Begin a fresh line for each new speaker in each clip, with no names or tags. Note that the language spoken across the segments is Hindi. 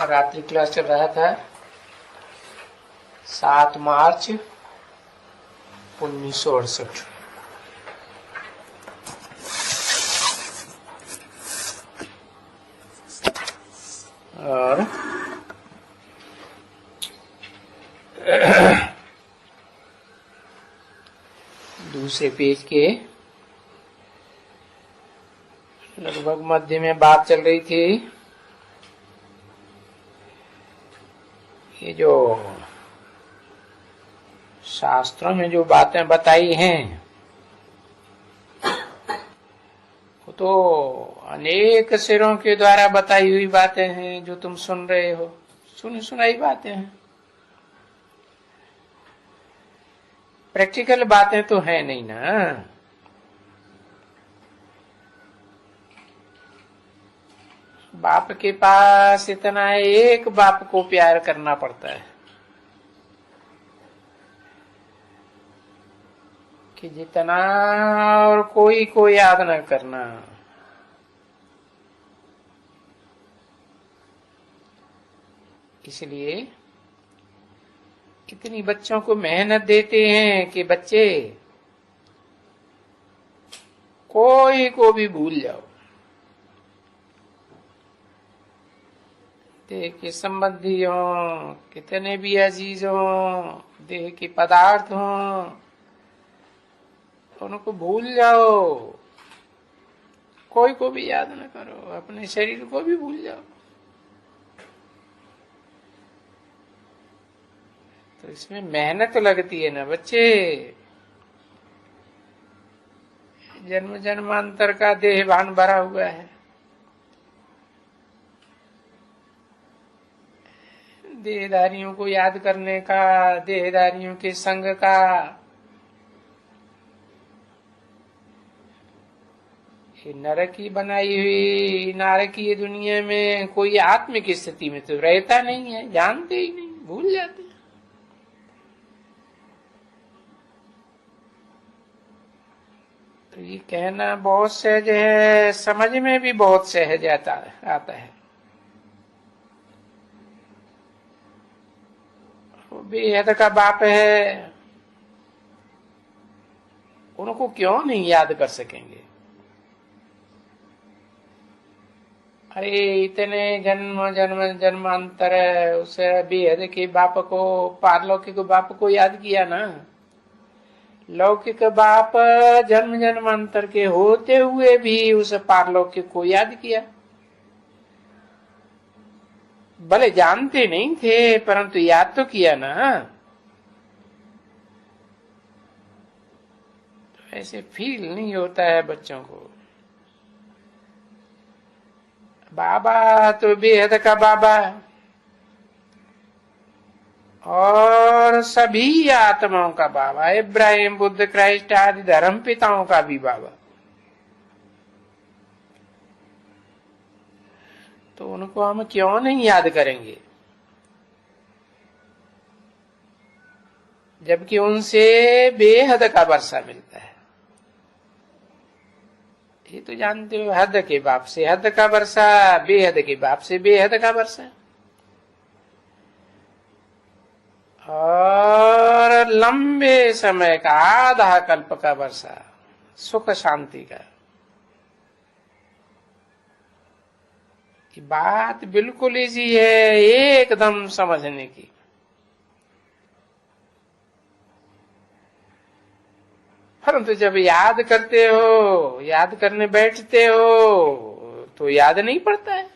रात्रि क्लास चल रहा था 7 मार्च 1968। और दूसरे पेज के लगभग मध्य में बात चल रही थी। ये जो शास्त्रों में जो बातें बताई हैं वो तो अनेक सिरों के द्वारा बताई हुई बातें हैं, जो तुम सुन रहे हो, सुनी सुनाई बातें हैं। प्रैक्टिकल बातें तो है नहीं ना। बाप के पास इतना है, एक बाप को प्यार करना पड़ता है कि जितना और कोई को याद न करना। इसलिए इतनी बच्चों को मेहनत देते हैं कि बच्चे कोई को भी भूल जाओ। देह के संबंधी हों, कितने भी अजीज हों, देह के पदार्थ हों, उनको भूल जाओ। कोई को भी याद न करो, अपने शरीर को भी भूल जाओ। तो इसमें मेहनत लगती है ना बच्चे। जन्म जन्मांतर का देह भान भरा हुआ है। देहधारियों को याद करने का, देहधारियों के संग का। ये नरक की बनाई हुई नारकीय दुनिया में कोई आत्मिक स्थिति में तो रहता नहीं है, जानते ही नहीं, भूल जाते हैं। तो ये कहना बहुत सहज है, समझ में भी बहुत सहज आता है। वो बेहद का बाप है, उनको क्यों नहीं याद कर सकेंगे? अरे इतने जन्मांतर उस बेहद के बाप को, पारलौकिक बाप को याद किया ना। लौकिक बाप जन्म जन्मांतर के होते हुए भी उस पारलौकिक को याद किया। भले जानते नहीं थे परंतु याद तो किया ना। तो ऐसे फील नहीं होता है बच्चों को। बाबा तो बेहद का बाबा और सभी आत्माओं का बाबा, इब्राहिम, बुद्ध, क्राइस्ट आदि धर्म पिताओं का भी बाबा। तो उनको हम क्यों नहीं याद करेंगे, जबकि उनसे बेहद का वर्षा मिलता है। ये तो जानते हो, हद के बाप से हद का वर्षा, बेहद के बाप से बेहद का वर्षा, और लंबे समय का आधा कल्प का वर्षा, सुख शांति का। बात बिल्कुल इजी है एकदम समझने की। परंतु जब याद करते हो, याद करने बैठते हो तो याद नहीं पड़ता है।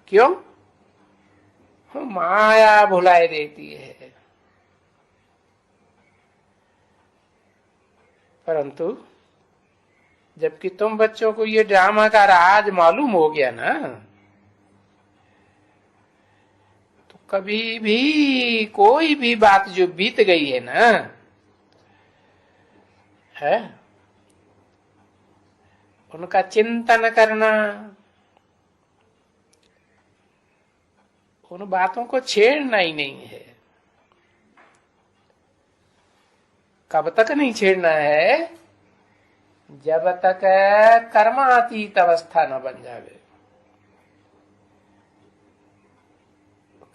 क्यों? माया भुलाए देती है। परंतु जबकि तुम बच्चों को ये ड्रामा का राज मालूम हो गया ना, तो कभी भी कोई भी बात जो बीत गई है ना, है उनका चिंतन करना, उन बातों को छेड़ना ही नहीं है। कब तक नहीं छेड़ना है? जब तक कर्मातीत अवस्था न बन जावे।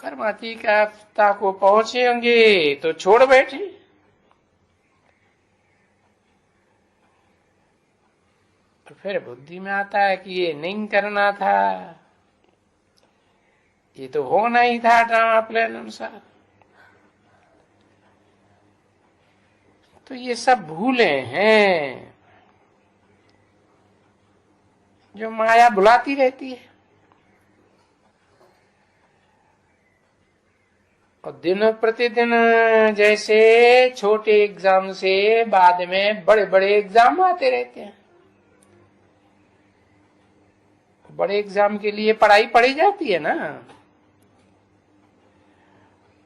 कर्मातीतता को पहुंचेंगे तो छोड़ बैठे। तो फिर बुद्धि में आता है कि ये नहीं करना था, ये तो होना ही था ड्रामा प्लान अनुसार। तो ये सब भूले हैं जो माया बुलाती रहती है। और दिन प्रतिदिन जैसे छोटे एग्जाम से बाद में बड़े बड़े एग्जाम आते रहते हैं। बड़े एग्जाम के लिए पढ़ाई पढ़ी जाती है ना,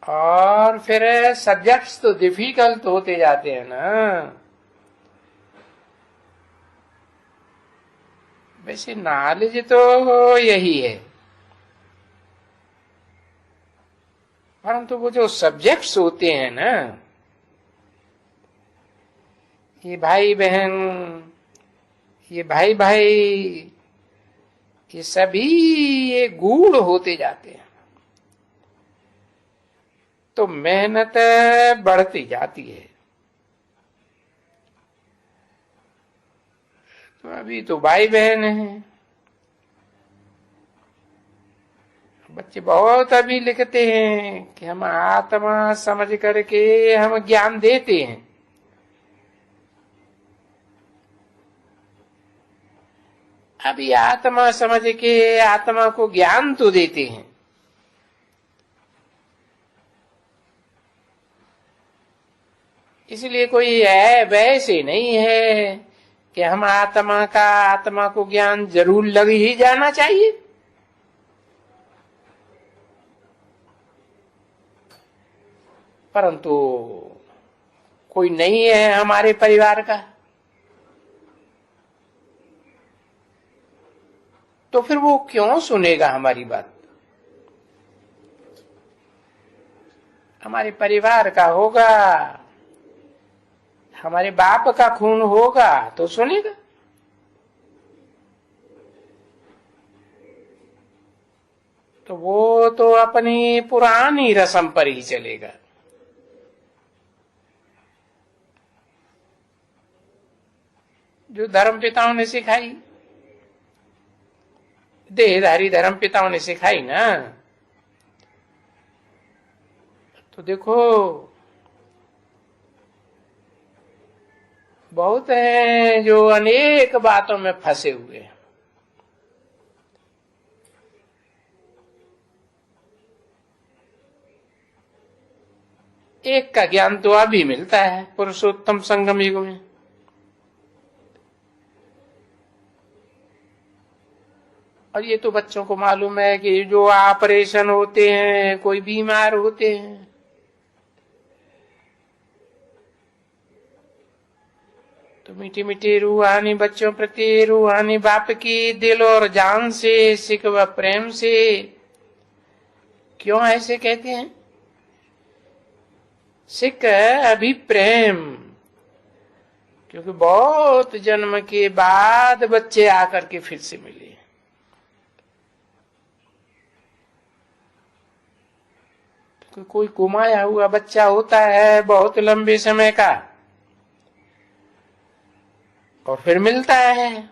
और फिर सब्जेक्ट्स तो डिफिकल्ट होते जाते हैं ना। वैसे नॉलेज तो यही है, परंतु वो जो सब्जेक्ट्स होते हैं ना, ये भाई बहन, ये भाई भाई, ये सभी ये गूढ़ होते जाते हैं। तो मेहनत बढ़ती जाती है। तो अभी तो भाई बहन हैं, बच्चे बहुत अभी लिखते हैं कि हम आत्मा समझ करके हम ज्ञान देते हैं। अभी आत्मा समझ के आत्मा को ज्ञान तो देते हैं, इसलिए कोई है वैसे नहीं है कि हम आत्मा को ज्ञान जरूर लग ही जाना चाहिए। परंतु कोई नहीं है हमारे परिवार का, तो फिर वो क्यों सुनेगा हमारी बात? हमारे परिवार का होगा, हमारे बाप का खून होगा तो सुनेगा। तो वो तो अपनी पुरानी रस्म पर ही चलेगा। जो धर्म पिताओं ने सिखाई, देहधारी धर्म पिताओं ने सिखाई ना, तो देखो बहुत हैं जो अनेक बातों में फंसे हुए हैं। एक का ज्ञान तो अभी मिलता है पुरुषोत्तम संगम युग में, और ये तो बच्चों को मालूम है कि जो ऑपरेशन होते हैं, कोई बीमार होते हैं, तो मीठी मीठी रूहानी बच्चों प्रति रूहानी बाप की दिल और जान से सिकवा प्रेम से। क्यों ऐसे कहते हैं? सिक अभी प्रेम, क्योंकि बहुत जन्म के बाद बच्चे आकर के फिर से मिले। तो कोई कुमाया हुआ बच्चा होता है बहुत लंबे समय का, और फिर मिलता है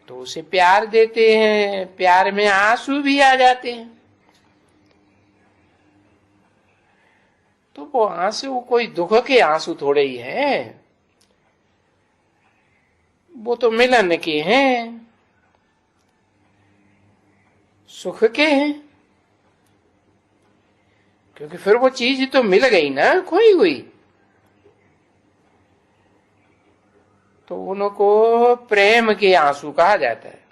तो उसे प्यार देते हैं, प्यार में आंसू भी आ जाते हैं। तो वो आंसू कोई दुख के आंसू थोड़े ही हैं, वो तो मिलन के हैं, सुख के हैं, क्योंकि फिर वो चीज तो मिल गई ना, खोई हुई। तो उनको प्रेम के आंसू कहा जाता है।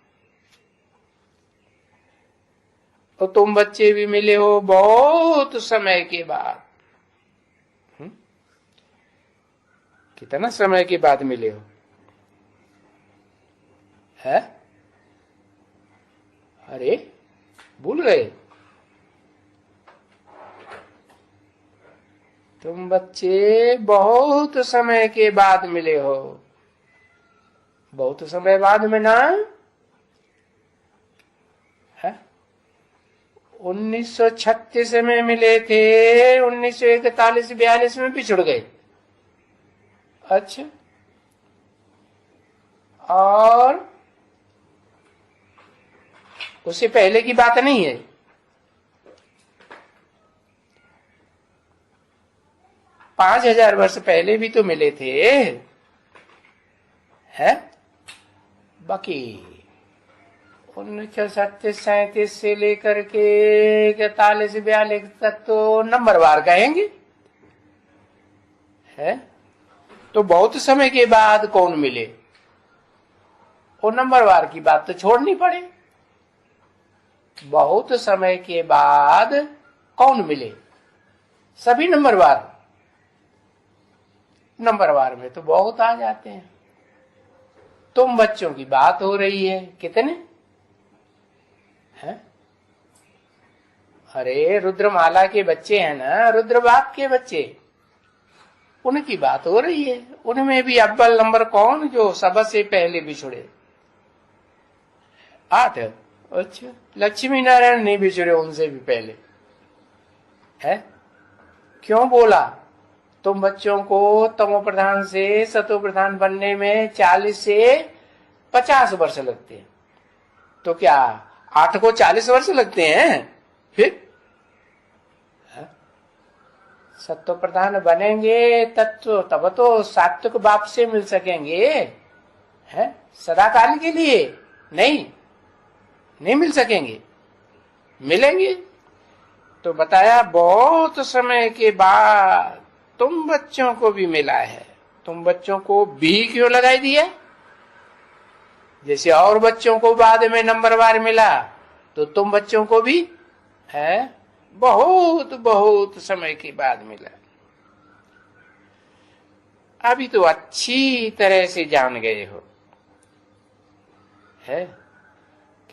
तो तुम बच्चे भी मिले हो बहुत समय के बाद। कितना समय के बाद मिले हो? है? अरे भूल गए? तुम बच्चे बहुत समय के बाद मिले हो, बहुत समय बाद में ना है। 1936 में मिले थे, 1941-42 में बिछुड़ गए। अच्छा, और उससे पहले की बात नहीं है। 5000 वर्ष पहले भी तो मिले थे, है? बाकी 1937 से लेकर के 41-42 तक तो नंबरवार कहेंगे, है? तो बहुत समय के बाद कौन मिले, वो नंबरवार की बात तो छोड़नी पड़े। बहुत समय के बाद कौन मिले? सभी नंबरवार। नंबरवार में तो बहुत आ जाते हैं। तुम बच्चों की बात हो रही है, कितने हैं? अरे रुद्रमाला के बच्चे हैं ना, रुद्र बाप के बच्चे, उनकी बात हो रही है। उनमें भी अव्वल नंबर कौन, जो सबसे पहले बिछुड़े? 8। अच्छा, लक्ष्मी नारायण नहीं बिछुड़े उनसे भी पहले, है? क्यों बोला? तुम बच्चों को तमो प्रधान से सतो प्रधान बनने में 40 से 50 वर्ष लगते हैं, तो क्या 8 को 40 वर्ष लगते हैं? फिर सत्व प्रधान बनेंगे तब तो सात्विक बाप से मिल सकेंगे, है? सदाकाल के लिए नहीं मिल सकेंगे, मिलेंगे। तो बताया बहुत समय के बाद तुम बच्चों को भी मिला है। तुम बच्चों को भी क्यों लगाई दिया? जैसे और बच्चों को बाद में नंबरवार मिला, तो तुम बच्चों को भी है बहुत बहुत समय के बाद मिला। अभी तो अच्छी तरह से जान गए हो, है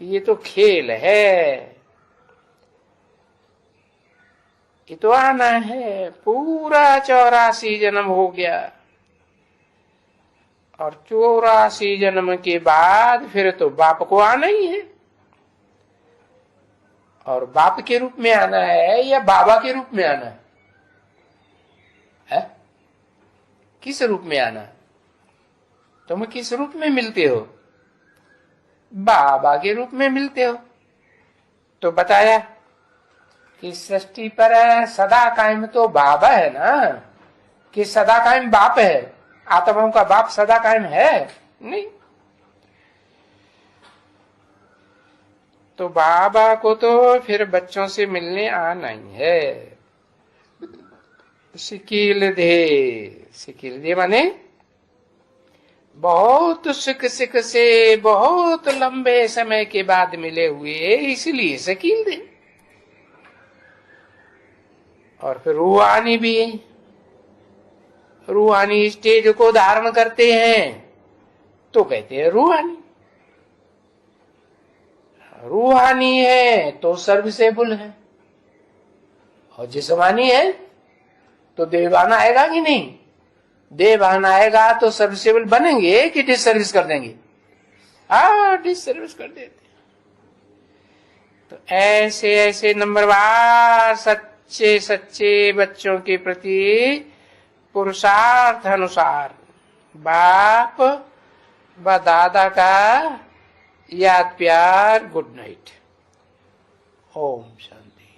कि ये तो खेल है, ये तो आना है। पूरा 84 जन्म हो गया, और 84 जन्म के बाद फिर तो बाप को आना ही है। और बाप के रूप में आना है या बाबा के रूप में आना है? किस रूप में आना? तुम किस रूप में मिलते हो? बाबा के रूप में मिलते हो। तो बताया कि सृष्टि पर सदा कायम तो बाबा है ना, कि सदा कायम बाप है? आत्माओं का बाप सदा कायम है? नहीं। तो बाबा को तो फिर बच्चों से मिलने आना ही है। सिकील दे माने बहुत सुख से बहुत लंबे समय के बाद मिले हुए, इसलिए शकील दे। और फिर रूहानी भी, रूहानी स्टेज को धारण करते हैं तो कहते हैं रूहानी। रूहानी है तो सर्विसेबल है, और जिस्मानी है तो देवाना आएगा कि नहीं? देवाना आएगा तो सर्विसेबल बनेंगे कि डिसर्विस कर देंगे? डिसर्विस कर देते। तो ऐसे ऐसे नंबरवार सच्चे बच्चों के प्रति पुरुषार्थ अनुसार बाप व दादा का याद प्यार। Good night. ओम शांति।